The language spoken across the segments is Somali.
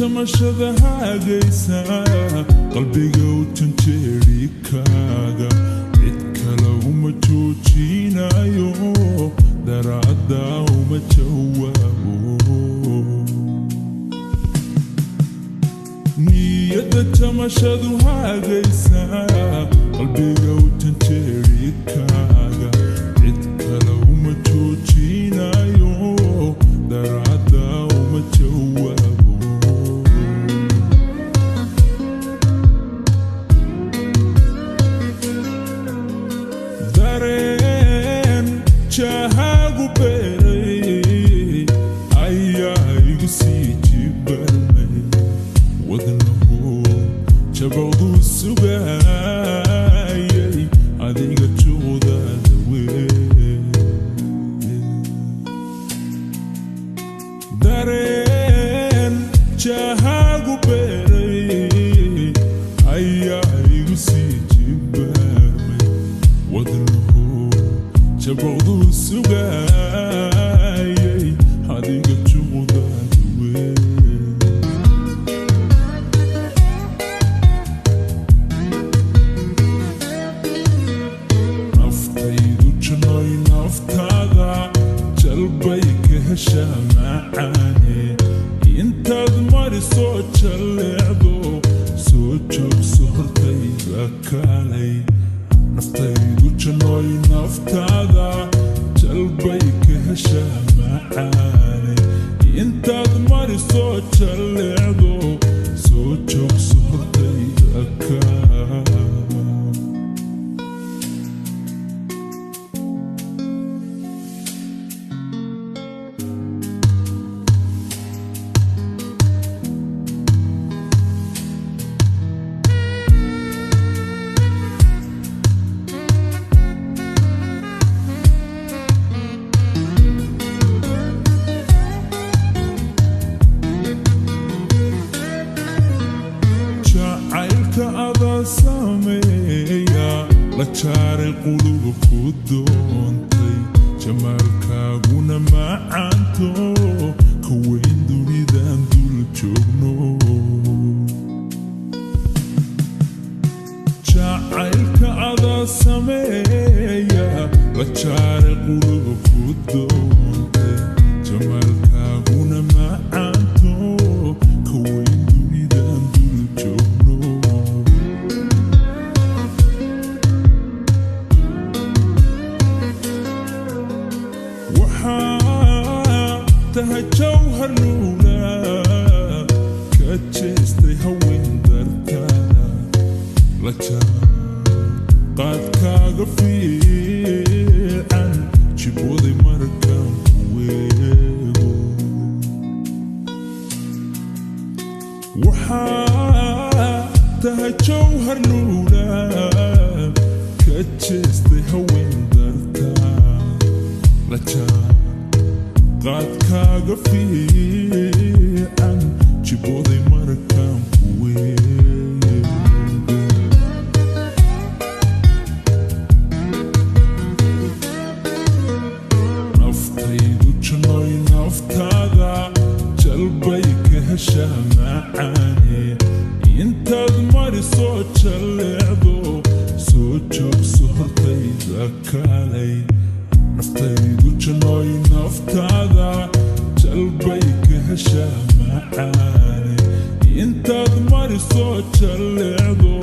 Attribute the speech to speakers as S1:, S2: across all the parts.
S1: jamashada haagaysa qalbiga u janjeeri kaaga cid kale uma joojinayo daraadda uma jawaabo niyadda jamashadu haagaysa qalbiga u janjeeri kaaga cid kale uma joojinayo daraadda uma jawaabo dareen jahaagu beeray ayaa igu sii jibarmay wadnahu jabawdu sugayay adiga juuqdaada weyn dareen jahaagu beeray ayaa igu sii jibarmay wadnahu jabawdu sugayay adiga juuqdaada weyn naftaydu janoy naftaada jalbay ka hesha macaane intaad marisoo jalleecdo soo joogso hortayda kalay naftaydu janoy naftaada jalbay ka hesha macaane intaad marisoo jalleecdo soo joogso hortayda kalay ada sameeya la jaaray quluba ku doontay jamaalkaaguna macaanto ka weyn dunidan dul joogno jacaylka ada sameeya la jaaray quluba ku doontay jamaalkaaguna macaanto ka weyn dunidan dul joogno tahay jawhar luula ka jeestay haween dartaada la qaadkaaga fiican jibooday markaan ku weego waxaa tahay jawhar luula ka jeestay haween dartaada la qaadkaaga fiican jibooday markaan ku weego naftaydu janoy naftaada jalbay ka hesha macaane intaad marisoo jalleecdo soo joogso hortayda kalay naftaydu janoy naftaada jalbay ka hesha macaane intaad marisoo jalleecdo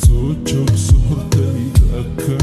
S1: soo joogso hortayda ka